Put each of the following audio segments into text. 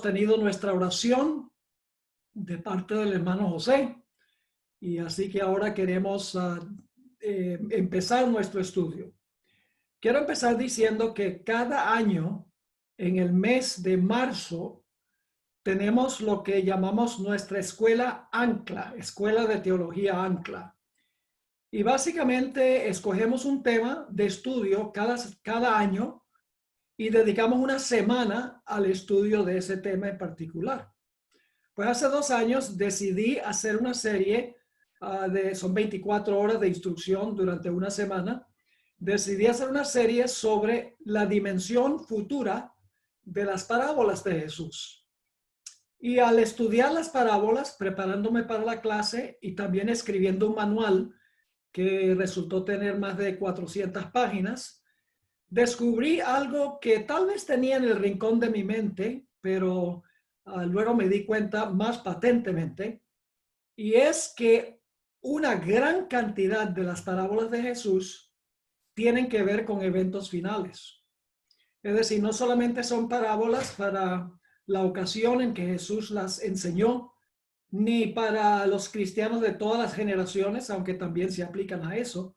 tenido nuestra oración de parte del hermano José y así que ahora queremos empezar nuestro estudio. Quiero empezar diciendo que cada año en el mes de marzo tenemos lo que llamamos nuestra escuela Ancla, Escuela de Teología Ancla. Y básicamente escogemos un tema de estudio cada año y dedicamos una semana al estudio de ese tema en particular. Pues hace 2 años decidí hacer una serie son 24 horas de instrucción durante una semana. Decidí hacer una serie sobre la dimensión futura de las parábolas de Jesús. Y al estudiar las parábolas, preparándome para la clase y también escribiendo un manual que resultó tener más de 400 páginas, descubrí algo que tal vez tenía en el rincón de mi mente, pero luego me di cuenta más patentemente, y es que una gran cantidad de las parábolas de Jesús tienen que ver con eventos finales. Es decir, no solamente son parábolas para la ocasión en que Jesús las enseñó, ni para los cristianos de todas las generaciones, aunque también se aplican a eso,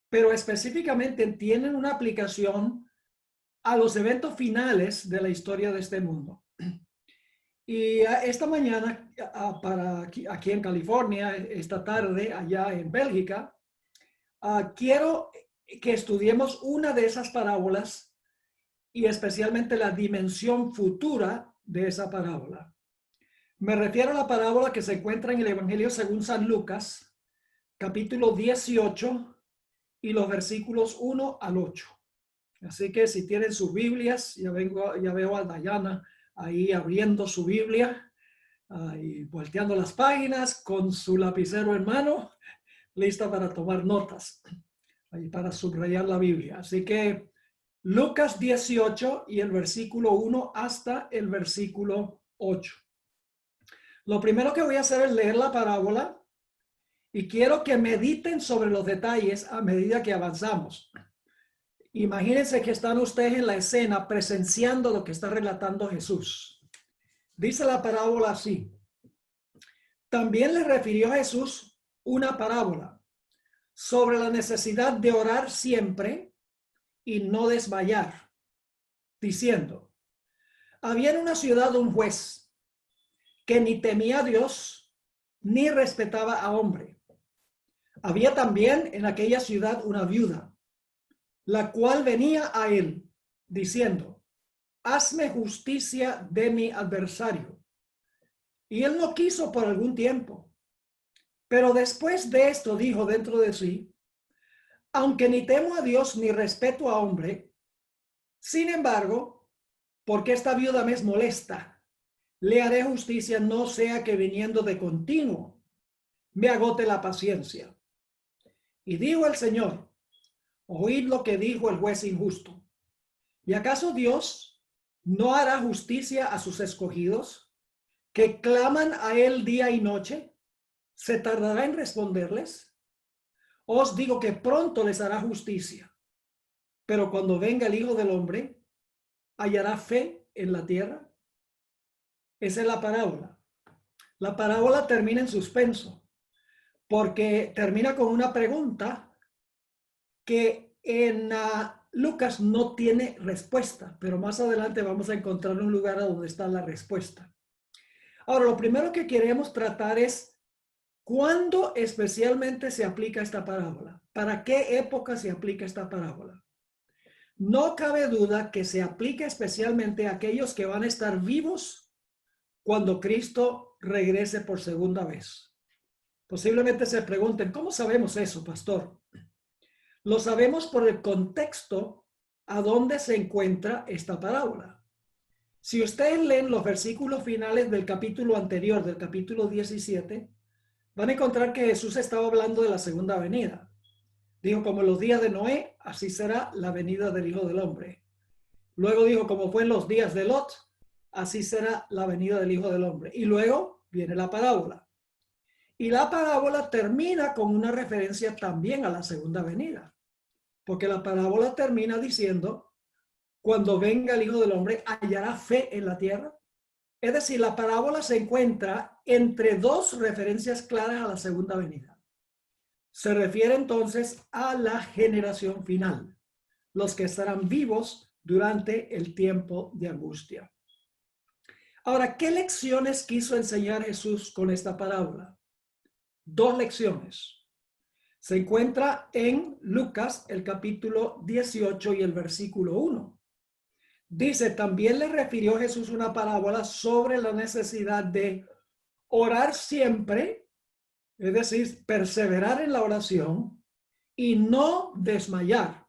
pero específicamente tienen una aplicación a los eventos finales de la historia de este mundo. Y esta mañana, aquí en California, esta tarde allá en Bélgica, quiero que estudiemos una de esas parábolas y especialmente la dimensión futura de esa parábola. Me refiero a la parábola que se encuentra en el Evangelio según San Lucas, capítulo 18 y los versículos 1 al 8. Así que si tienen sus Biblias, ya veo a Dayana ahí abriendo su Biblia y volteando las páginas con su lapicero en mano, lista para tomar notas y para subrayar la Biblia. Así que Lucas 18 y el versículo 1 hasta el versículo 8. Lo primero que voy a hacer es leer la parábola y quiero que mediten sobre los detalles a medida que avanzamos. Imagínense que están ustedes en la escena presenciando lo que está relatando Jesús. Dice la parábola así. También le refirió a Jesús una parábola sobre la necesidad de orar siempre y no desmayar, diciendo, había en una ciudad un juez que ni temía a Dios ni respetaba a hombre. Había también en aquella ciudad una viuda, la cual venía a él diciendo, hazme justicia de mi adversario. Y él no quiso por algún tiempo. Pero después de esto dijo dentro de sí, aunque ni temo a Dios ni respeto a hombre, sin embargo, porque esta viuda me es molesta, le haré justicia, no sea que viniendo de continuo me agote la paciencia. Y dijo el Señor, oíd lo que dijo el juez injusto. ¿Y acaso Dios no hará justicia a sus escogidos, que claman a él día y noche? ¿Se tardará en responderles? Os digo que pronto les hará justicia. Pero cuando venga el Hijo del Hombre, ¿hallará fe en la tierra? Esa es la parábola. La parábola termina en suspenso, porque termina con una pregunta que en Lucas no tiene respuesta, pero más adelante vamos a encontrar un lugar donde está la respuesta. Ahora, lo primero que queremos tratar es ¿cuándo especialmente se aplica esta parábola? ¿Para qué época se aplica esta parábola? No cabe duda que se aplica especialmente a aquellos que van a estar vivos cuando Cristo regrese por segunda vez. Posiblemente se pregunten, ¿cómo sabemos eso, pastor? Lo sabemos por el contexto a donde se encuentra esta parábola. Si ustedes leen los versículos finales del capítulo anterior, del capítulo 17, van a encontrar que Jesús estaba hablando de la segunda venida. Dijo, como en los días de Noé, así será la venida del Hijo del Hombre. Luego dijo, como fue en los días de Lot, así será la venida del Hijo del Hombre. Y luego viene la parábola. Y la parábola termina con una referencia también a la segunda venida. Porque la parábola termina diciendo, cuando venga el Hijo del Hombre, ¿hallará fe en la tierra? Es decir, la parábola se encuentra entre dos referencias claras a la segunda venida. Se refiere entonces a la generación final, los que estarán vivos durante el tiempo de angustia. Ahora, ¿qué lecciones quiso enseñar Jesús con esta parábola? Dos lecciones. Se encuentra en Lucas, el capítulo 18 y el versículo 1. Dice, también le refirió Jesús una parábola sobre la necesidad de orar siempre, es decir, perseverar en la oración y no desmayar.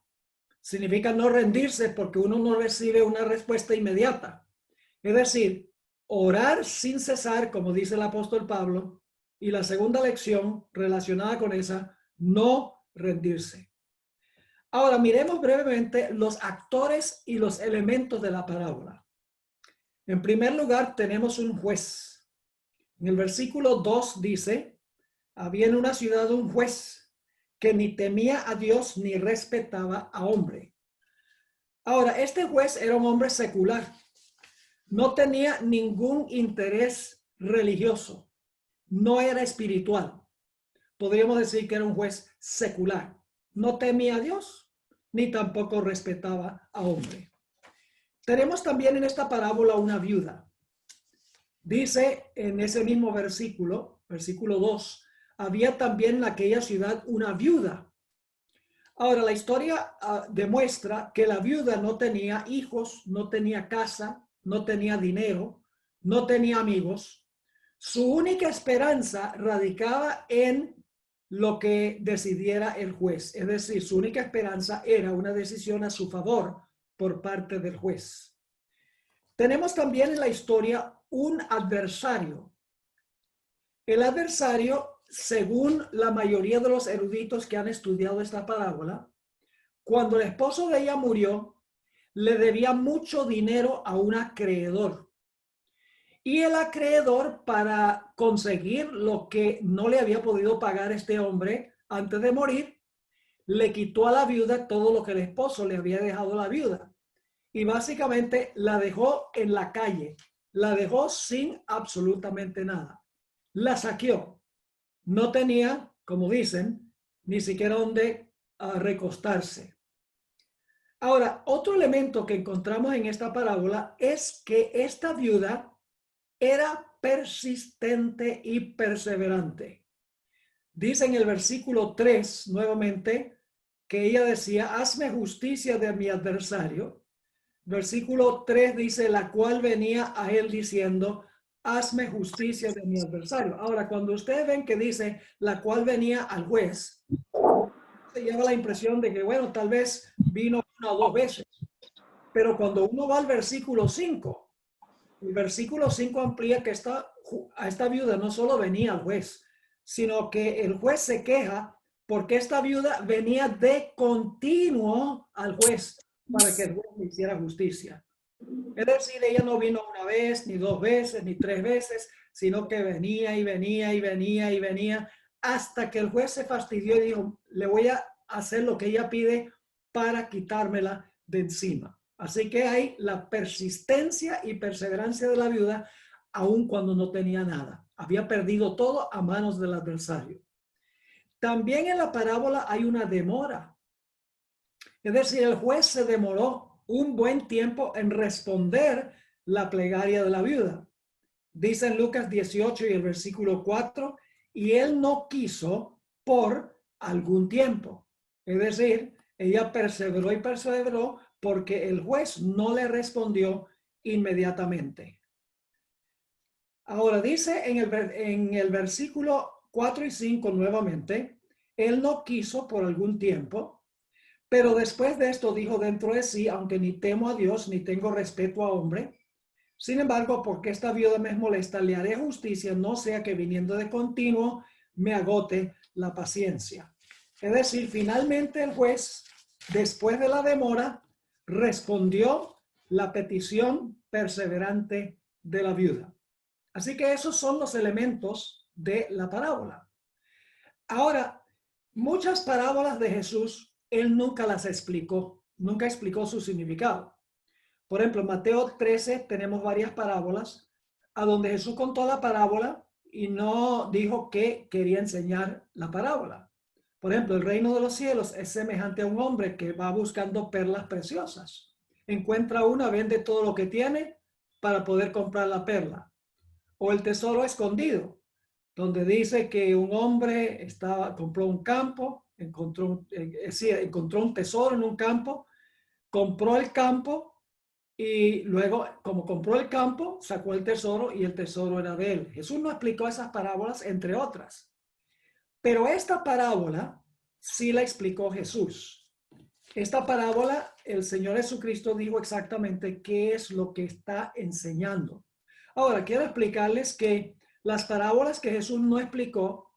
Significa no rendirse porque uno no recibe una respuesta inmediata. Es decir, orar sin cesar, como dice el apóstol Pablo. Y la segunda lección relacionada con esa, no rendirse. Ahora miremos brevemente los actores y los elementos de la parábola. En primer lugar, tenemos un juez. En el versículo 2 dice, había en una ciudad un juez que ni temía a Dios ni respetaba a hombre. Ahora, este juez era un hombre secular. No tenía ningún interés religioso. No era espiritual. Podríamos decir que era un juez secular. No temía a Dios ni tampoco respetaba a hombre. Tenemos también en esta parábola una viuda. Dice en ese mismo versículo, versículo 2, había también en aquella ciudad una viuda. Ahora, la historia demuestra que la viuda no tenía hijos, no tenía casa, no tenía dinero, no tenía amigos. Su única esperanza radicaba en lo que decidiera el juez. Es decir, su única esperanza era una decisión a su favor por parte del juez. Tenemos también en la historia un adversario. El adversario, según la mayoría de los eruditos que han estudiado esta parábola, cuando el esposo de ella murió, le debía mucho dinero a un acreedor. Y el acreedor, para conseguir lo que no le había podido pagar este hombre antes de morir, le quitó a la viuda todo lo que el esposo le había dejado a la viuda. Y básicamente la dejó en la calle, la dejó sin absolutamente nada. La saqueó. No tenía, como dicen, ni siquiera donde recostarse. Ahora, otro elemento que encontramos en esta parábola es que esta viuda era persistente y perseverante. Dice en el versículo 3 nuevamente que ella decía, hazme justicia de mi adversario. Versículo 3 dice, la cual venía a él diciendo, hazme justicia de mi adversario. Ahora, cuando ustedes ven que dice, la cual venía al juez, se lleva la impresión de que, bueno, tal vez vino una o dos veces. Pero cuando uno va al versículo 5, el versículo 5 amplía que a esta viuda no solo venía al juez, sino que el juez se queja porque esta viuda venía de continuo al juez para que el juez le hiciera justicia. Es decir, ella no vino una vez, ni dos veces, ni tres veces, sino que venía y venía y venía y venía hasta que el juez se fastidió y dijo, le voy a hacer lo que ella pide para quitármela de encima. Así que hay la persistencia y perseverancia de la viuda, aun cuando no tenía nada. Había perdido todo a manos del adversario. También en la parábola hay una demora. Es decir, el juez se demoró un buen tiempo en responder la plegaria de la viuda. Dice en Lucas 18 y el versículo 4, y él no quiso por algún tiempo. Es decir, ella perseveró y perseveró porque el juez no le respondió inmediatamente. Ahora dice en el versículo 4 y 5 nuevamente, él no quiso por algún tiempo, pero después de esto dijo dentro de sí, aunque ni temo a Dios ni tengo respeto a hombre, sin embargo, porque esta viuda me molesta, le haré justicia, no sea que viniendo de continuo me agote la paciencia. Es decir, finalmente el juez, después de la demora, respondió la petición perseverante de la viuda. Así que esos son los elementos de la parábola. Ahora, muchas parábolas de Jesús, él nunca las explicó, nunca explicó su significado. Por ejemplo, en Mateo 13 tenemos varias parábolas a donde Jesús contó la parábola y no dijo que quería enseñar la parábola. Por ejemplo, el reino de los cielos es semejante a un hombre que va buscando perlas preciosas. Encuentra una, vende todo lo que tiene para poder comprar la perla. O el tesoro escondido, donde dice que un hombre compró un campo, encontró un tesoro en un campo, compró el campo y luego, como compró el campo, sacó el tesoro y el tesoro era de él. Jesús no explicó esas parábolas, entre otras. Pero esta parábola sí la explicó Jesús. Esta parábola, el Señor Jesucristo dijo exactamente qué es lo que está enseñando. Ahora, quiero explicarles que las parábolas que Jesús no explicó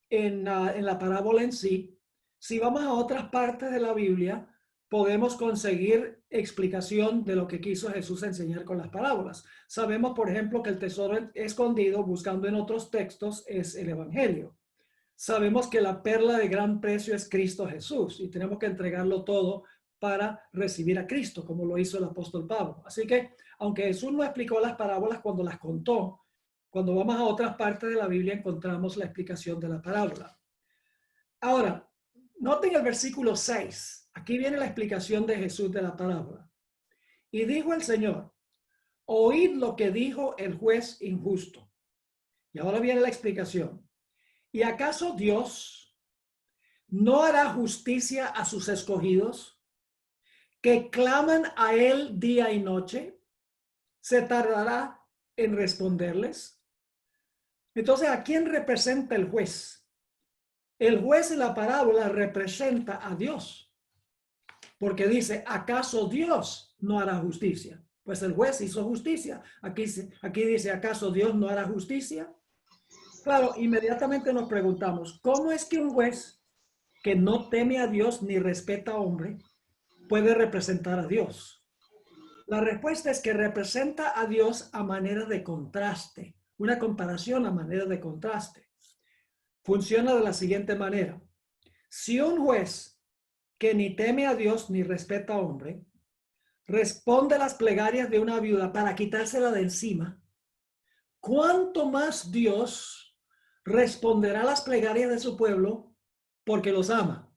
en la parábola en sí, si vamos a otras partes de la Biblia, podemos conseguir explicación de lo que quiso Jesús enseñar con las parábolas. Sabemos, por ejemplo, que el tesoro escondido, buscando en otros textos, es el Evangelio. Sabemos que la perla de gran precio es Cristo Jesús y tenemos que entregarlo todo para recibir a Cristo, como lo hizo el apóstol Pablo. Así que, aunque Jesús no explicó las parábolas cuando las contó, cuando vamos a otras partes de la Biblia encontramos la explicación de la parábola. Ahora, noten el versículo 6. Aquí viene la explicación de Jesús de la parábola. Y dijo el Señor, oíd lo que dijo el juez injusto. Y ahora viene la explicación. ¿Y acaso Dios no hará justicia a sus escogidos que claman a él día y noche? ¿Se tardará en responderles? Entonces, ¿a quién representa el juez? El juez en la parábola representa a Dios, porque dice, ¿acaso Dios no hará justicia? Pues el juez hizo justicia. Aquí dice, ¿acaso Dios no hará justicia? Claro, inmediatamente nos preguntamos, ¿cómo es que un juez que no teme a Dios ni respeta a hombre puede representar a Dios? La respuesta es que representa a Dios a manera de contraste, una comparación a manera de contraste. Funciona de la siguiente manera. Si un juez que ni teme a Dios ni respeta a hombre responde las plegarias de una viuda para quitársela de encima, ¿cuánto más Dios responderá las plegarias de su pueblo porque los ama?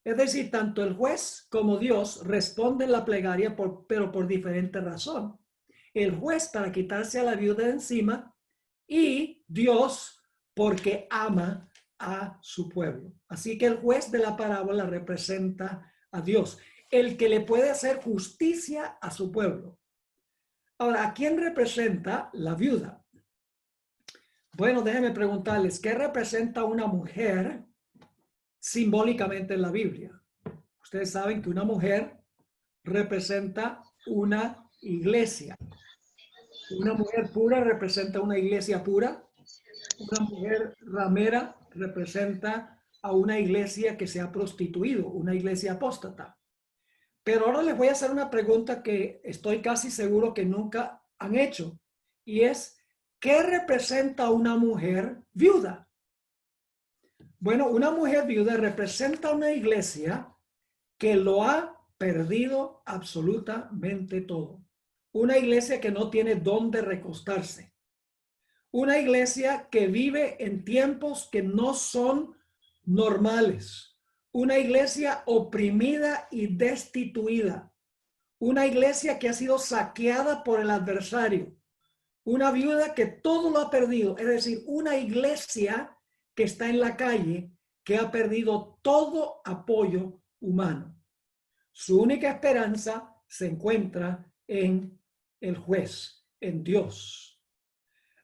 Es decir, tanto el juez como Dios responden la plegaria, pero por diferente razón. El juez para quitarse a la viuda de encima y Dios porque ama a su pueblo. Así que el juez de la parábola representa a Dios, el que le puede hacer justicia a su pueblo. Ahora, ¿a quién representa la viuda? Bueno, déjenme preguntarles, ¿qué representa una mujer simbólicamente en la Biblia? Ustedes saben que una mujer representa una iglesia. Una mujer pura representa una iglesia pura. Una mujer ramera representa a una iglesia que se ha prostituido, una iglesia apóstata. Pero ahora les voy a hacer una pregunta que estoy casi seguro que nunca han hecho. Y es, ¿qué representa una mujer viuda? Bueno, una mujer viuda representa una iglesia que lo ha perdido absolutamente todo. Una iglesia que no tiene dónde recostarse. Una iglesia que vive en tiempos que no son normales. Una iglesia oprimida y destituida. Una iglesia que ha sido saqueada por el adversario. Una viuda que todo lo ha perdido. Es decir, una iglesia que está en la calle, que ha perdido todo apoyo humano. Su única esperanza se encuentra en el juez, en Dios.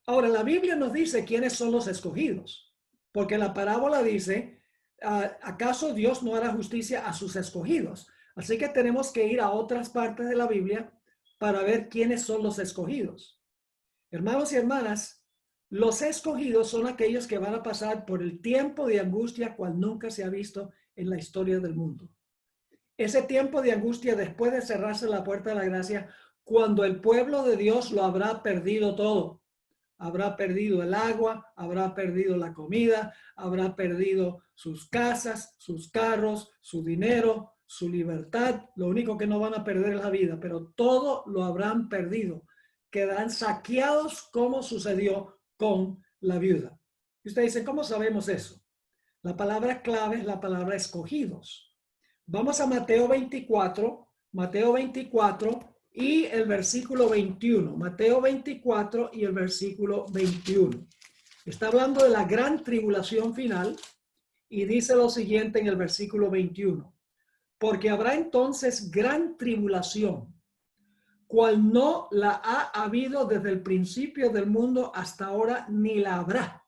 Ahora, la Biblia nos dice quiénes son los escogidos, porque la parábola dice, ¿acaso Dios no hará justicia a sus escogidos? Así que tenemos que ir a otras partes de la Biblia para ver quiénes son los escogidos. Hermanos y hermanas, los escogidos son aquellos que van a pasar por el tiempo de angustia cual nunca se ha visto en la historia del mundo. Ese tiempo de angustia después de cerrarse la puerta de la gracia, cuando el pueblo de Dios lo habrá perdido todo. Habrá perdido el agua, habrá perdido la comida, habrá perdido sus casas, sus carros, su dinero, su libertad. Lo único que no van a perder es la vida, pero todo lo habrán perdido. quedarán saqueados, como sucedió con la viuda. Y usted dice, ¿cómo sabemos eso? La palabra clave es la palabra escogidos. Vamos a Mateo 24 y el versículo 21. Mateo 24 y el versículo 21. Está hablando de la gran tribulación final y dice lo siguiente en el versículo 21. Porque habrá entonces gran tribulación, cual no la ha habido desde el principio del mundo hasta ahora, ni la habrá.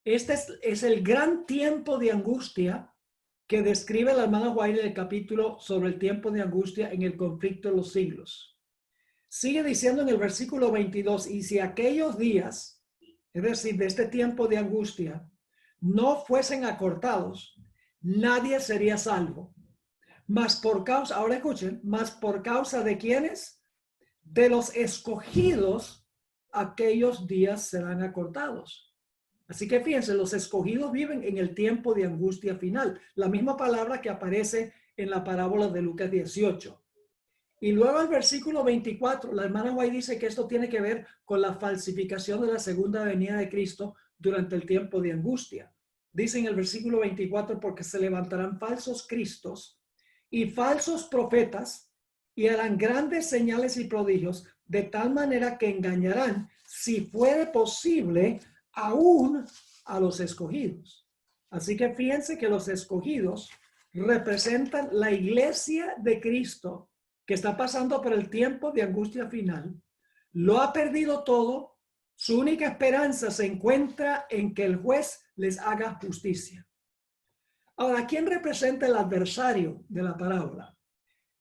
Este es el gran tiempo de angustia que describe la hermana White en el capítulo sobre el tiempo de angustia en el conflicto de los siglos. Sigue diciendo en el versículo 22, y si aquellos días, es decir, de este tiempo de angustia, no fuesen acortados, nadie sería salvo. Mas por causa, ahora escuchen, mas por causa de quiénes, de los escogidos, aquellos días serán acortados. Así que fíjense, los escogidos viven en el tiempo de angustia final, la misma palabra que aparece en la parábola de Lucas 18. Y luego el versículo 24, la hermana White dice que esto tiene que ver con la falsificación de la segunda venida de Cristo durante el tiempo de angustia. Dice en el versículo 24, porque se levantarán falsos cristos y falsos profetas y harán grandes señales y prodigios, de tal manera que engañarán, si fuere posible, aún a los escogidos. Así que fíjense que los escogidos representan la iglesia de Cristo que está pasando por el tiempo de angustia final, lo ha perdido todo, su única esperanza se encuentra en que el juez les haga justicia. Ahora, ¿quién representa el adversario de la parábola?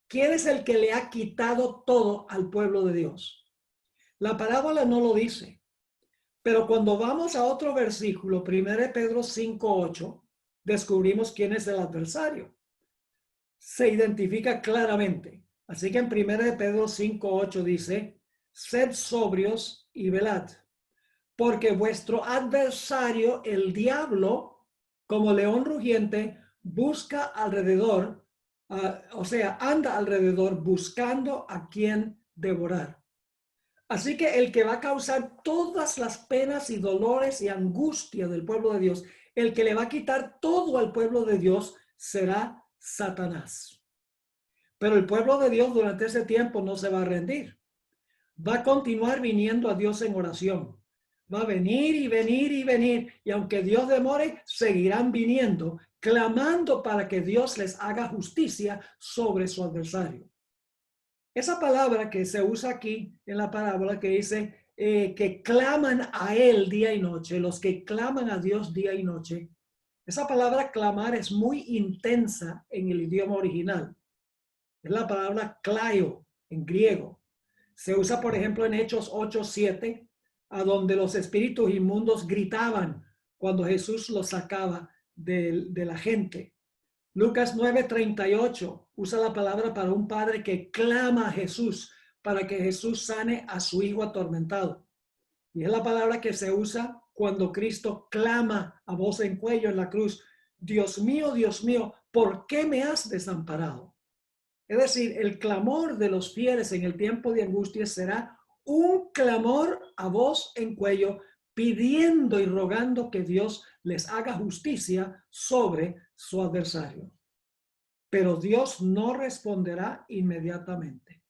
¿Quién es el que le ha quitado todo al pueblo de Dios? La parábola no lo dice. Pero cuando vamos a otro versículo, 1 Pedro 5:8, descubrimos quién es el adversario. Se identifica claramente. Así que en 1 Pedro 5:8 dice, sed sobrios y velad, porque vuestro adversario, el diablo, como león rugiente, busca alrededor, anda alrededor buscando a quien devorar. Así que el que va a causar todas las penas y dolores y angustia del pueblo de Dios, el que le va a quitar todo al pueblo de Dios, será Satanás. Pero el pueblo de Dios durante ese tiempo no se va a rendir. Va a continuar viniendo a Dios en oración. Va a venir y venir y venir. Y aunque Dios demore, seguirán viniendo, clamando para que Dios les haga justicia sobre su adversario. Esa palabra que se usa aquí en la parábola que dice que claman a él día y noche, los que claman a Dios día y noche. Esa palabra clamar es muy intensa en el idioma original. Es la palabra klaio en griego. Se usa, por ejemplo, en Hechos 8:7, a donde los espíritus inmundos gritaban cuando Jesús los sacaba de la gente. Lucas 9:38 usa la palabra para un padre que clama a Jesús para que Jesús sane a su hijo atormentado. Y es la palabra que se usa cuando Cristo clama a voz en cuello en la cruz, Dios mío, ¿por qué me has desamparado? Es decir, el clamor de los fieles en el tiempo de angustia será un clamor a voz en cuello, pidiendo y rogando que Dios les haga justicia sobre su adversario. Pero Dios no responderá inmediatamente.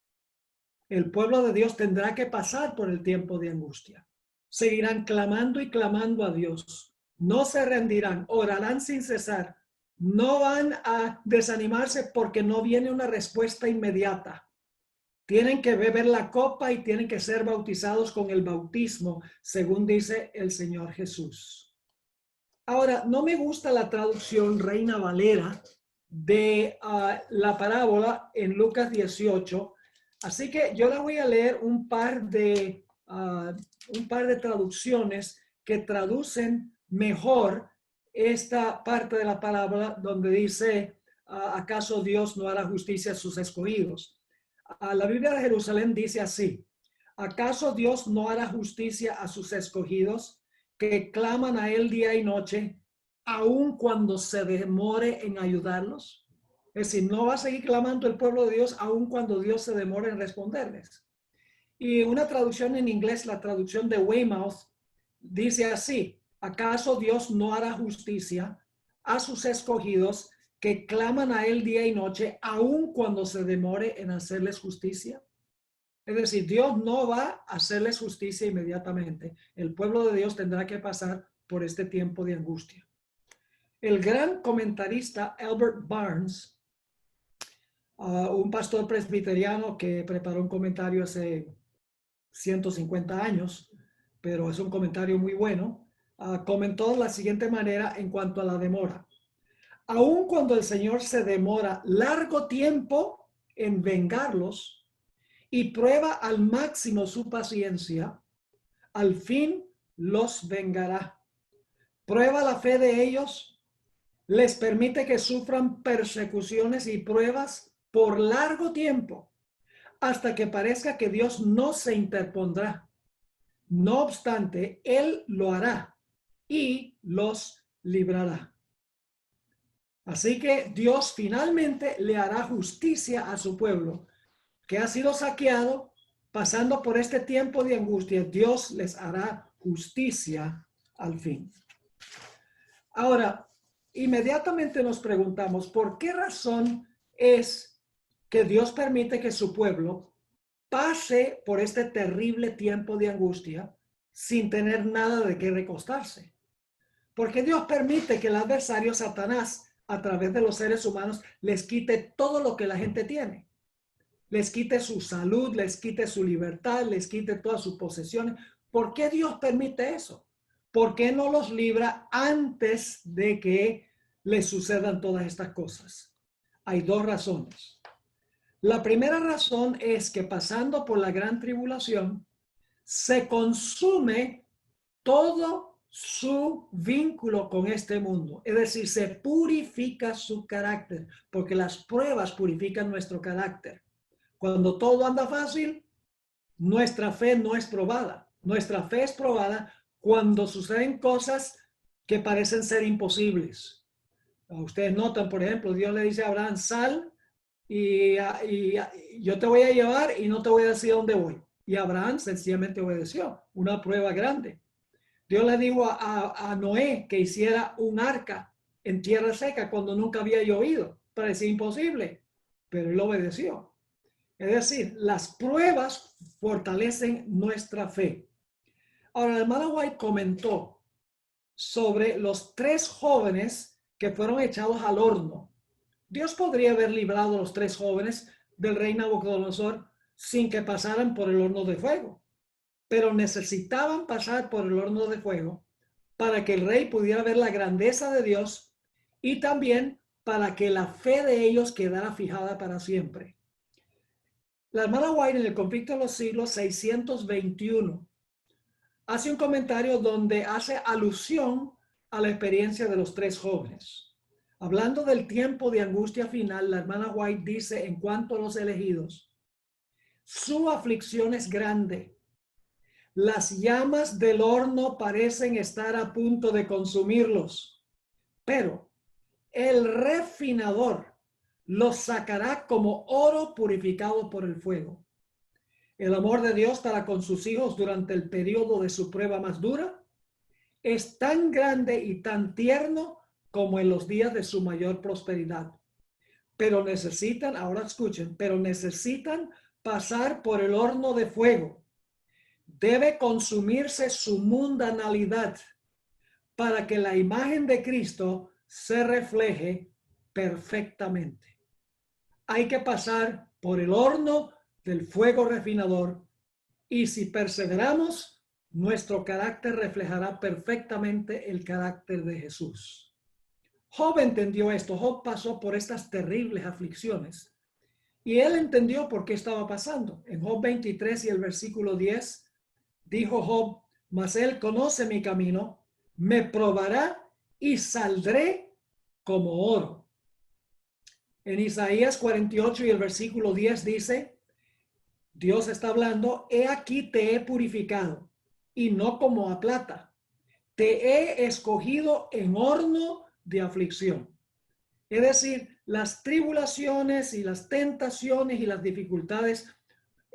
El pueblo de Dios tendrá que pasar por el tiempo de angustia. Seguirán clamando y clamando a Dios. No se rendirán, orarán sin cesar. No van a desanimarse porque no viene una respuesta inmediata. Tienen que beber la copa y tienen que ser bautizados con el bautismo, según dice el Señor Jesús. Ahora, no me gusta la traducción Reina Valera de la parábola en Lucas 18, así que yo la voy a leer un par de traducciones que traducen mejor esta parte de la parábola donde dice, ¿acaso Dios no hará justicia a sus escogidos? La Biblia de Jerusalén dice así, ¿acaso Dios no hará justicia a sus escogidos que claman a él día y noche, aun cuando se demore en ayudarlos? Es decir, no va a seguir clamando el pueblo de Dios aun cuando Dios se demore en responderles. Y una traducción en inglés, la traducción de Weymouth, dice así: ¿acaso Dios no hará justicia a sus escogidos que claman a él día y noche, aun cuando se demore en hacerles justicia? Es decir, Dios no va a hacerles justicia inmediatamente. El pueblo de Dios tendrá que pasar por este tiempo de angustia. El gran comentarista Albert Barnes, un pastor presbiteriano que preparó un comentario hace 150 años, pero es un comentario muy bueno, comentó de la siguiente manera en cuanto a la demora. Aun cuando el Señor se demora largo tiempo en vengarlos y prueba al máximo su paciencia, al fin los vengará. Prueba la fe de ellos, les permite que sufran persecuciones y pruebas por largo tiempo, hasta que parezca que Dios no se interpondrá. No obstante, Él lo hará y los librará. Así que Dios finalmente le hará justicia a su pueblo, que ha sido saqueado, pasando por este tiempo de angustia. Dios les hará justicia al fin. Ahora, inmediatamente nos preguntamos, ¿por qué razón es que Dios permite que su pueblo pase por este terrible tiempo de angustia sin tener nada de qué recostarse? Porque Dios permite que el adversario Satanás, a través de los seres humanos, les quite todo lo que la gente tiene. Les quite su salud, les quite su libertad, les quite todas sus posesiones. ¿Por qué Dios permite eso? ¿Por qué no los libra antes de que les sucedan todas estas cosas? Hay dos razones. La primera razón es que pasando por la gran tribulación, se consume todo su vínculo con este mundo. Es decir, se purifica su carácter, porque las pruebas purifican nuestro carácter. Cuando todo anda fácil, nuestra fe no es probada. Nuestra fe es probada cuando suceden cosas que parecen ser imposibles. Ustedes notan, por ejemplo, Dios le dice a Abraham: sal y yo te voy a llevar y no te voy a decir dónde voy. Y Abraham sencillamente obedeció. Una prueba grande. Dios le dijo a Noé que hiciera un arca en tierra seca cuando nunca había llovido. Parecía imposible, pero él obedeció. Es decir, las pruebas fortalecen nuestra fe. Ahora, la hermana White comentó sobre los 3 jóvenes que fueron echados al horno. Dios podría haber librado a los 3 jóvenes del rey Nabucodonosor sin que pasaran por el horno de fuego, pero necesitaban pasar por el horno de fuego para que el rey pudiera ver la grandeza de Dios y también para que la fe de ellos quedara fijada para siempre. La hermana White, en el conflicto de los siglos 621, hace un comentario donde hace alusión a la experiencia de los 3 jóvenes. Hablando del tiempo de angustia final, la hermana White dice en cuanto a los elegidos: su aflicción es grande. Las llamas del horno parecen estar a punto de consumirlos, pero el refinador los sacará como oro purificado por el fuego. El amor de Dios para con sus hijos durante el periodo de su prueba más dura es tan grande y tan tierno como en los días de su mayor prosperidad. Pero necesitan, ahora escuchen, pero necesitan pasar por el horno de fuego. Debe consumirse su mundanalidad para que la imagen de Cristo se refleje perfectamente. Hay que pasar por el horno del fuego refinador, y si perseveramos, nuestro carácter reflejará perfectamente el carácter de Jesús. Job entendió esto. Job pasó por estas terribles aflicciones y él entendió por qué estaba pasando. En Job 23 y el versículo 10 dijo Job: mas él conoce mi camino, me probará y saldré como oro. En Isaías 48 y el versículo 10 dice, Dios está hablando: he aquí te he purificado y no como a plata. Te he escogido en horno de aflicción. Es decir, las tribulaciones y las tentaciones y las dificultades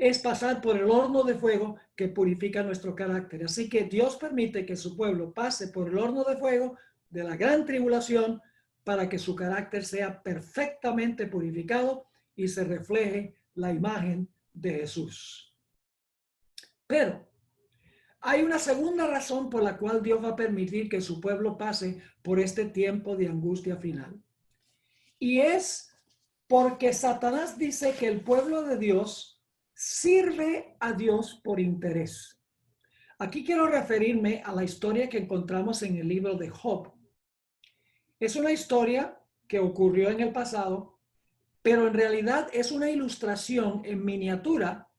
es pasar por el horno de fuego que purifica nuestro carácter. Así que Dios permite que su pueblo pase por el horno de fuego de la gran tribulación para que su carácter sea perfectamente purificado y se refleje la imagen de Jesús. Pero hay una segunda razón por la cual Dios va a permitir que su pueblo pase por este tiempo de angustia final. Y es porque Satanás dice que el pueblo de Dios sirve a Dios por interés. Aquí quiero referirme a la historia que encontramos en el libro de Job. Es una historia que ocurrió en el pasado, pero en realidad es una ilustración en miniatura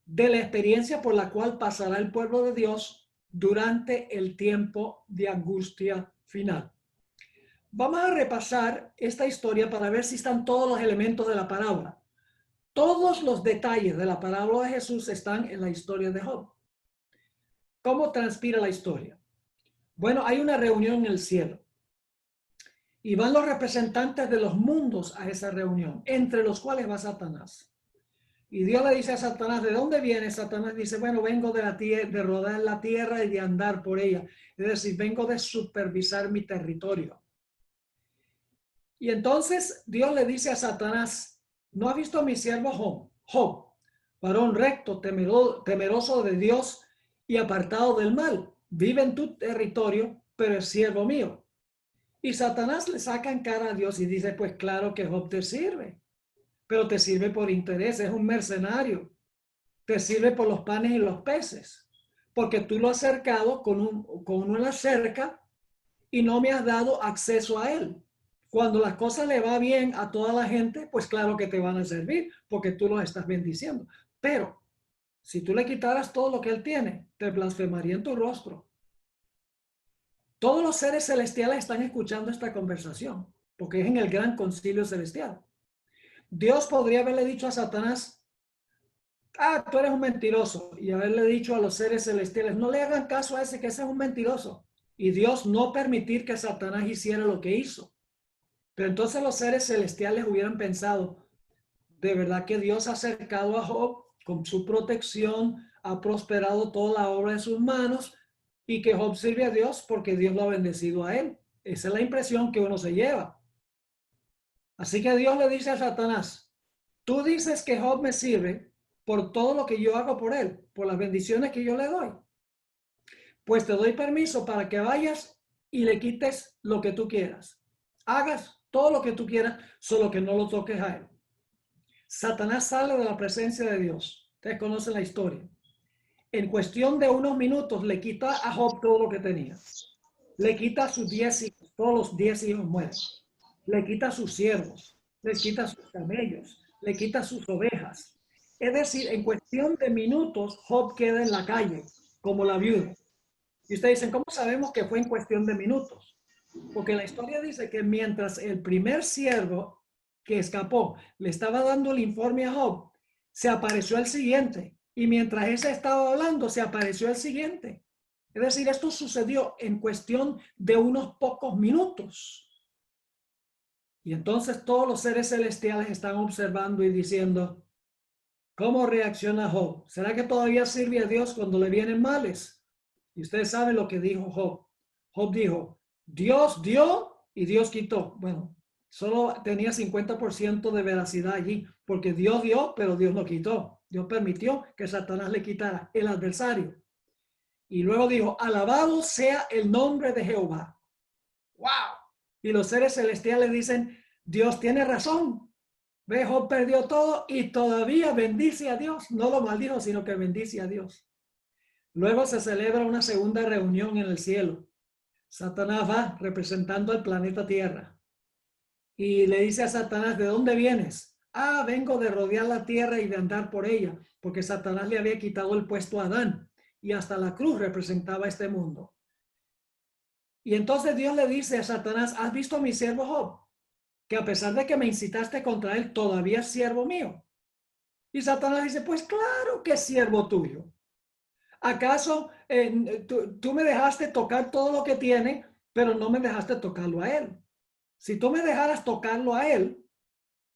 de la experiencia por la cual pasará el pueblo de Dios durante el tiempo de angustia final. Vamos a repasar esta historia para ver si están todos los elementos de la parábola. Todos los detalles de la parábola de Jesús están en la historia de Job. ¿Cómo transpira la historia? Bueno, hay una reunión en el cielo y van los representantes de los mundos a esa reunión, entre los cuales va Satanás. Y Dios le dice a Satanás, ¿de dónde viene? Satanás dice, bueno, vengo de la tierra, de rodar la tierra y de andar por ella. Es decir, vengo de supervisar mi territorio. Y entonces Dios le dice a Satanás, ¿no has visto a mi siervo Job? Job, varón recto, temeroso de Dios y apartado del mal. Vive en tu territorio, pero es siervo mío. Y Satanás le saca en cara a Dios y dice, pues claro que Job te sirve, pero te sirve por interés, es un mercenario. Te sirve por los panes y los peces, porque tú lo has cercado con una cerca y no me has dado acceso a él. Cuando las cosas le va bien a toda la gente, pues claro que te van a servir, porque tú los estás bendiciendo. Pero si tú le quitaras todo lo que él tiene, te blasfemaría en tu rostro. Todos los seres celestiales están escuchando esta conversación, porque es en el gran concilio celestial. Dios podría haberle dicho a Satanás, tú eres un mentiroso, y haberle dicho a los seres celestiales, no le hagan caso a ese, que ese es un mentiroso. Y Dios no permitir que Satanás hiciera lo que hizo. Pero entonces los seres celestiales hubieran pensado, de verdad que Dios ha acercado a Job con su protección, ha prosperado toda la obra de sus manos y que Job sirve a Dios porque Dios lo ha bendecido a él. Esa es la impresión que uno se lleva. Así que Dios le dice a Satanás, tú dices que Job me sirve por todo lo que yo hago por él, por las bendiciones que yo le doy. Pues te doy permiso para que vayas y le quites lo que tú quieras. Hagas todo lo que tú quieras, solo que no lo toques a él. Satanás sale de la presencia de Dios. Ustedes conocen la historia. En cuestión de unos minutos le quita a Job todo lo que tenía. Le quita a sus 10 hijos, todos los 10 hijos mueren. Le quita a sus siervos, le quita a sus camellos, le quita a sus ovejas. Es decir, en cuestión de minutos, Job queda en la calle, como la viuda. Y ustedes dicen, ¿cómo sabemos que fue en cuestión de minutos? Porque la historia dice que mientras el primer siervo que escapó le estaba dando el informe a Job, se apareció el siguiente. Y mientras ese estaba hablando, se apareció el siguiente. Es decir, esto sucedió en cuestión de unos pocos minutos. Y entonces todos los seres celestiales están observando y diciendo, ¿cómo reacciona Job? ¿Será que todavía sirve a Dios cuando le vienen males? Y ustedes saben lo que dijo Job. Job dijo, Dios dio y Dios quitó. Bueno, solo tenía 50% de veracidad allí, porque Dios dio, pero Dios no quitó. Dios permitió que Satanás le quitara el adversario. Y luego dijo, alabado sea el nombre de Jehová. ¡Wow! Y los seres celestiales dicen, Dios tiene razón. Ve, Job perdió todo y todavía bendice a Dios. No lo maldijo, sino que bendice a Dios. Luego se celebra una segunda reunión en el cielo. Satanás va representando al planeta Tierra. Y le dice a Satanás, ¿de dónde vienes? Vengo de rodear la tierra y de andar por ella, porque Satanás le había quitado el puesto a Adán y hasta la cruz representaba este mundo. Y entonces Dios le dice a Satanás, ¿has visto a mi siervo Job? Que a pesar de que me incitaste contra él, todavía es siervo mío. Y Satanás dice, pues claro que es siervo tuyo. ¿Acaso tú me dejaste tocar todo lo que tiene, pero no me dejaste tocarlo a él? Si tú me dejaras tocarlo a él,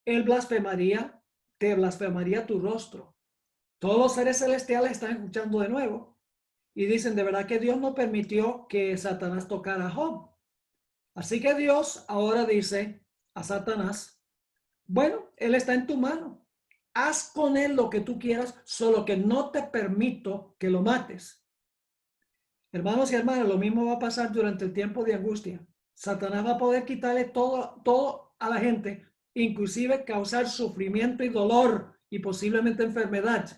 él blasfemaría, te blasfemaría tu rostro. Todos los seres celestiales están escuchando de nuevo y dicen, de verdad que Dios no permitió que Satanás tocara a Job. Así que Dios ahora dice a Satanás, bueno, él está en tu mano. Haz con él lo que tú quieras, solo que no te permito que lo mates. Hermanos y hermanas, lo mismo va a pasar durante el tiempo de angustia. Satanás va a poder quitarle todo a la gente, inclusive causar sufrimiento y dolor y posiblemente enfermedad.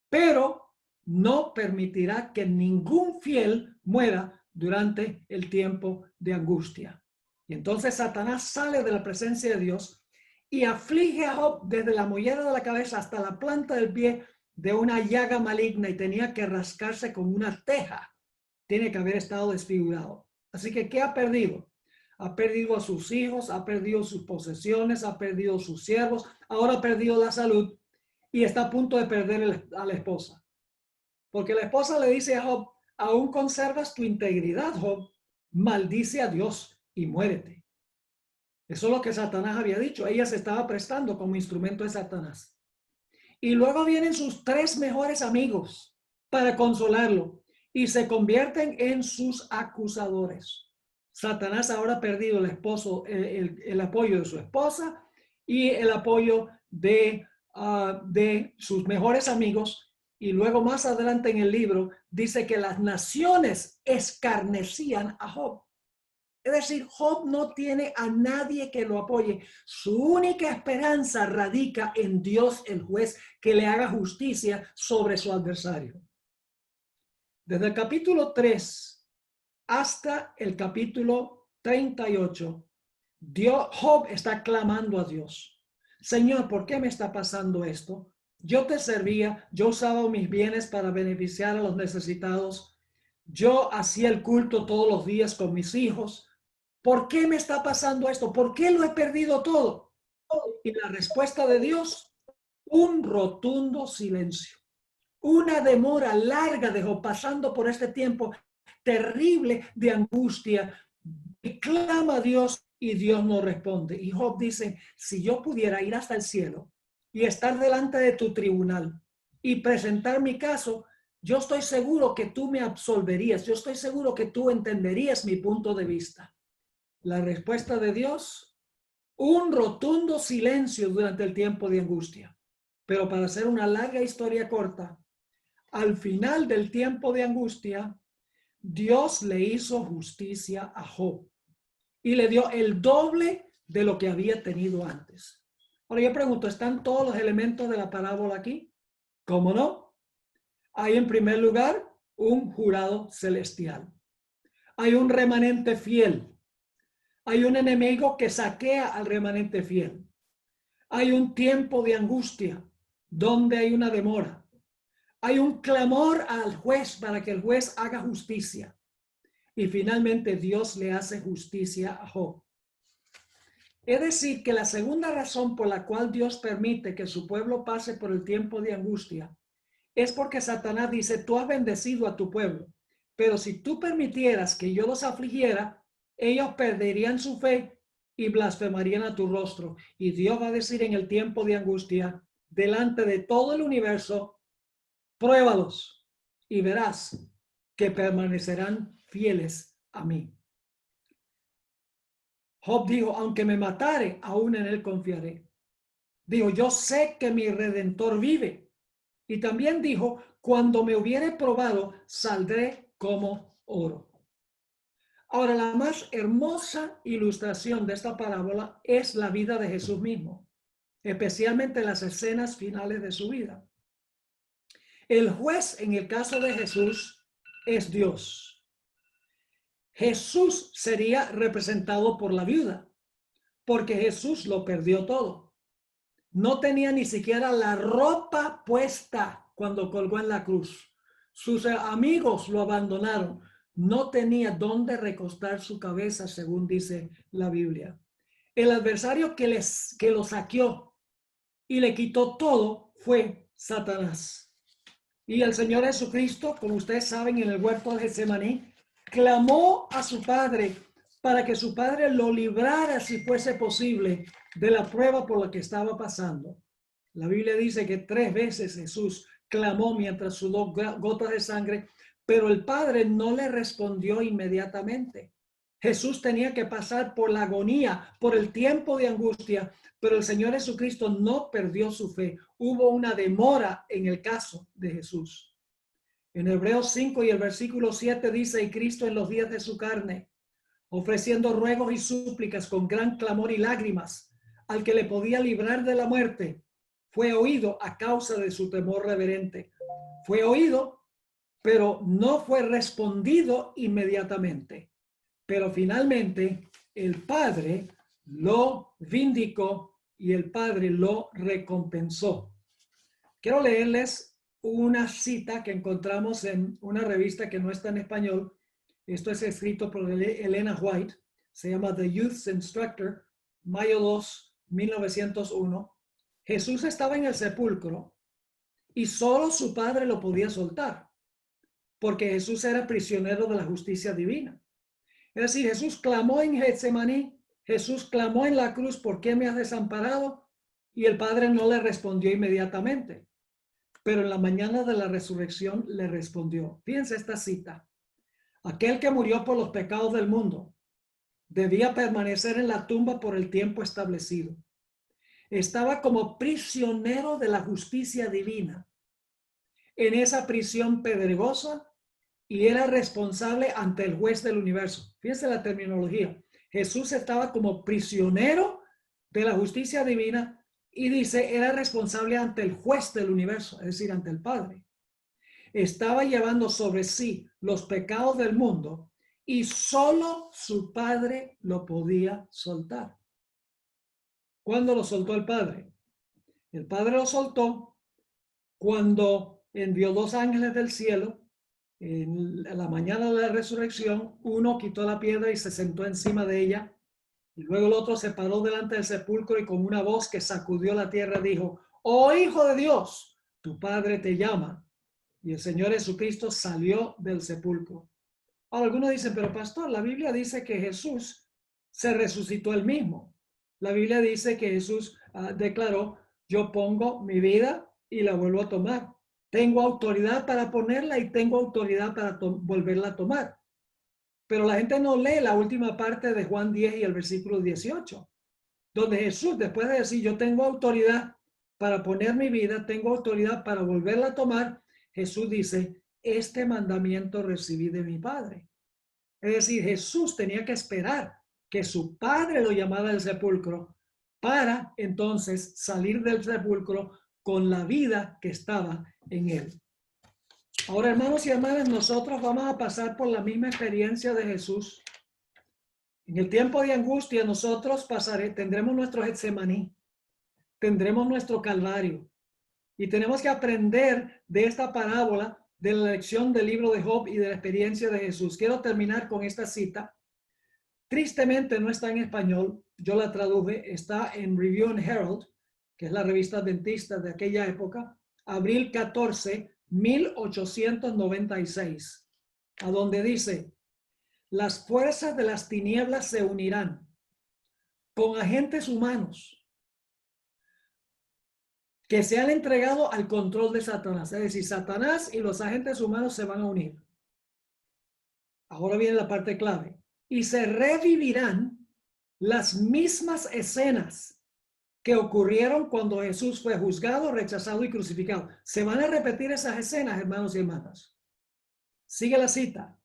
Pero no permitirá que ningún fiel muera durante el tiempo de angustia. Y entonces Satanás sale de la presencia de Dios y aflige a Job desde la mollera de la cabeza hasta la planta del pie de una llaga maligna y tenía que rascarse con una teja. Tiene que haber estado desfigurado. Así que, ¿qué ha perdido? Ha perdido a sus hijos, ha perdido sus posesiones, ha perdido sus siervos, ahora ha perdido la salud y está a punto de perder a la esposa. Porque la esposa le dice a Job, aún conservas tu integridad, Job, maldice a Dios y muérete. Eso es lo que Satanás había dicho. Ella se estaba prestando como instrumento de Satanás. Y luego vienen sus 3 mejores amigos para consolarlo y se convierten en sus acusadores. Satanás ahora ha perdido el apoyo de su esposa y el apoyo de sus mejores amigos. Y luego más adelante en el libro dice que las naciones escarnecían a Job. Es decir, Job no tiene a nadie que lo apoye. Su única esperanza radica en Dios, el juez, que le haga justicia sobre su adversario. Desde el capítulo 3 hasta el capítulo 38, Job está clamando a Dios. Señor, ¿por qué me está pasando esto? Yo te servía, yo usaba mis bienes para beneficiar a los necesitados. Yo hacía el culto todos los días con mis hijos. ¿Por qué me está pasando esto? ¿Por qué lo he perdido todo? Y la respuesta de Dios, un rotundo silencio. Una demora larga de Job pasando por este tiempo terrible de angustia. Y clama a Dios y Dios no responde. Y Job dice, si yo pudiera ir hasta el cielo y estar delante de tu tribunal y presentar mi caso, yo estoy seguro que tú me absolverías. Yo estoy seguro que tú entenderías mi punto de vista. La respuesta de Dios, un rotundo silencio durante el tiempo de angustia. Pero para hacer una larga historia corta, al final del tiempo de angustia, Dios le hizo justicia a Job y le dio el doble de lo que había tenido antes. Ahora yo pregunto, ¿están todos los elementos de la parábola aquí? ¿Cómo no? Hay en primer lugar un jurado celestial. Hay un remanente fiel. Hay un enemigo que saquea al remanente fiel. Hay un tiempo de angustia donde hay una demora. Hay un clamor al juez para que el juez haga justicia. Y finalmente Dios le hace justicia a Job. Es decir, que la segunda razón por la cual Dios permite que su pueblo pase por el tiempo de angustia es porque Satanás dice, tú has bendecido a tu pueblo, pero si tú permitieras que yo los afligiera, ellos perderían su fe y blasfemarían a tu rostro. Y Dios va a decir en el tiempo de angustia, delante de todo el universo, pruébalos y verás que permanecerán fieles a mí. Job dijo, aunque me matare, aún en él confiaré. Dijo, yo sé que mi Redentor vive. Y también dijo, cuando me hubiere probado, saldré como oro. Ahora, la más hermosa ilustración de esta parábola es la vida de Jesús mismo, especialmente las escenas finales de su vida. El juez en el caso de Jesús es Dios. Jesús sería representado por la viuda, porque Jesús lo perdió todo. No tenía ni siquiera la ropa puesta cuando colgó en la cruz. Sus amigos lo abandonaron. No tenía dónde recostar su cabeza, según dice la Biblia. El adversario que lo saqueó y le quitó todo fue Satanás. Y el Señor Jesucristo, como ustedes saben, en el huerto de Getsemaní, clamó a su Padre para que su Padre lo librara, si fuese posible, de la prueba por la que estaba pasando. La Biblia dice que 3 veces Jesús clamó mientras sudó gotas de sangre, pero el Padre no le respondió inmediatamente. Jesús tenía que pasar por la agonía, por el tiempo de angustia, pero el Señor Jesucristo no perdió su fe. Hubo una demora en el caso de Jesús. En Hebreos 5 y el versículo 7 dice, y Cristo en los días de su carne, ofreciendo ruegos y súplicas con gran clamor y lágrimas al que le podía librar de la muerte, fue oído a causa de su temor reverente. Fue oído, pero no fue respondido inmediatamente. Pero finalmente el Padre lo vindicó y el Padre lo recompensó. Quiero leerles una cita que encontramos en una revista que no está en español. Esto es escrito por Elena White. Se llama The Youth's Instructor, mayo 2, 1901. Jesús estaba en el sepulcro y solo su Padre lo podía soltar, porque Jesús era prisionero de la justicia divina. Es decir, Jesús clamó en Getsemaní, Jesús clamó en la cruz, ¿por qué me has desamparado? Y el Padre no le respondió inmediatamente. Pero en la mañana de la resurrección le respondió. Fíjense esta cita. Aquel que murió por los pecados del mundo debía permanecer en la tumba por el tiempo establecido. Estaba como prisionero de la justicia divina en esa prisión pedregosa y era responsable ante el juez del universo. Fíjense la terminología. Jesús estaba como prisionero de la justicia divina y dice, era responsable ante el juez del universo, es decir, ante el Padre. Estaba llevando sobre sí los pecados del mundo y solo su Padre lo podía soltar. ¿Cuándo lo soltó el Padre? El Padre lo soltó cuando envió 2 ángeles del cielo. En la mañana de la resurrección, uno quitó la piedra y se sentó encima de ella. Y luego el otro se paró delante del sepulcro y con una voz que sacudió la tierra dijo, oh Hijo de Dios, tu Padre te llama. Y el Señor Jesucristo salió del sepulcro. Ahora, algunos dicen, pero pastor, la Biblia dice que Jesús se resucitó él mismo. La Biblia dice que Jesús declaró, yo pongo mi vida y la vuelvo a tomar. Tengo autoridad para ponerla y tengo autoridad para volverla a tomar. Pero la gente no lee la última parte de Juan 10 y el versículo 18, donde Jesús, después de decir, yo tengo autoridad para poner mi vida, tengo autoridad para volverla a tomar, Jesús dice, este mandamiento recibí de mi Padre. Es decir, Jesús tenía que esperar que su Padre lo llamara del sepulcro para entonces salir del sepulcro con la vida que estaba en él. Ahora, hermanos y hermanas, nosotros vamos a pasar por la misma experiencia de Jesús. En el tiempo de angustia, nosotros tendremos nuestro Getsemaní, tendremos nuestro Calvario, y tenemos que aprender de esta parábola, de la lección del libro de Job y de la experiencia de Jesús. Quiero terminar con esta cita. Tristemente no está en español, yo la traduje, está en Review and Herald, que es la revista adventista de aquella época, abril 14, 1896, a donde dice, las fuerzas de las tinieblas se unirán con agentes humanos que se han entregado al control de Satanás. Es decir, Satanás y los agentes humanos se van a unir. Ahora viene la parte clave. Y se revivirán las mismas escenas que ocurrieron cuando Jesús fue juzgado, rechazado y crucificado. Se van a repetir esas escenas, hermanos y hermanas. Sigue la cita.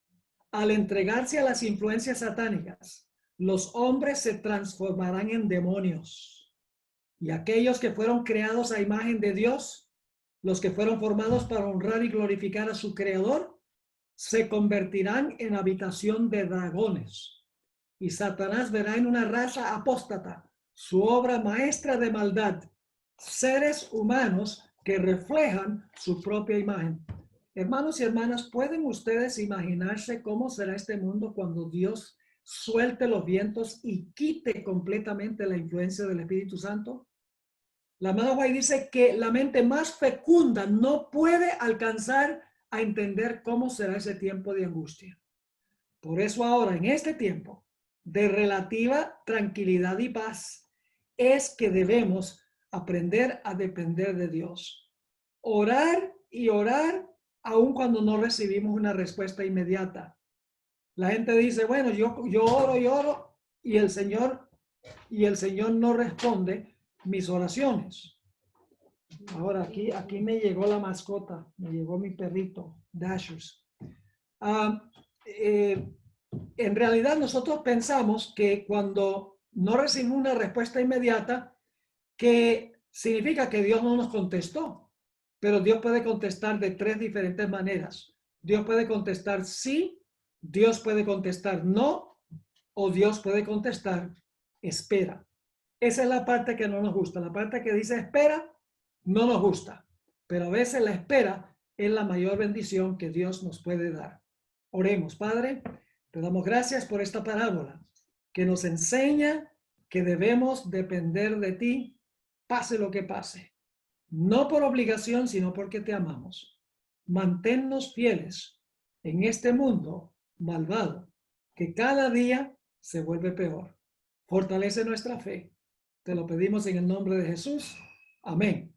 Al entregarse a las influencias satánicas, los hombres se transformarán en demonios. Y aquellos que fueron creados a imagen de Dios, los que fueron formados para honrar y glorificar a su Creador, se convertirán en habitación de dragones. Y Satanás verá en una raza apóstata su obra maestra de maldad, seres humanos que reflejan su propia imagen. Hermanos y hermanas, ¿pueden ustedes imaginarse cómo será este mundo cuando Dios suelte los vientos y quite completamente la influencia del Espíritu Santo? La hermana White dice que la mente más fecunda no puede alcanzar a entender cómo será ese tiempo de angustia. Por eso ahora, en este tiempo de relativa tranquilidad y paz, es que debemos aprender a depender de Dios. Orar y orar aun cuando no recibimos una respuesta inmediata. La gente dice, bueno, yo oro y el Señor no responde mis oraciones. Ahora aquí me llegó la mascota, me llegó mi perrito, Dashers. En realidad nosotros pensamos que cuando no recibimos una respuesta inmediata, que significa que Dios no nos contestó, pero Dios puede contestar de tres diferentes maneras. Dios puede contestar sí, Dios puede contestar no, o Dios puede contestar espera. Esa es la parte que no nos gusta. La parte que dice espera no nos gusta, pero a veces la espera es la mayor bendición que Dios nos puede dar. Oremos, Padre, te damos gracias por esta parábola que nos enseña que debemos depender de ti, pase lo que pase. No por obligación, sino porque te amamos. Manténnos fieles en este mundo malvado que cada día se vuelve peor. Fortalece nuestra fe. Te lo pedimos en el nombre de Jesús. Amén.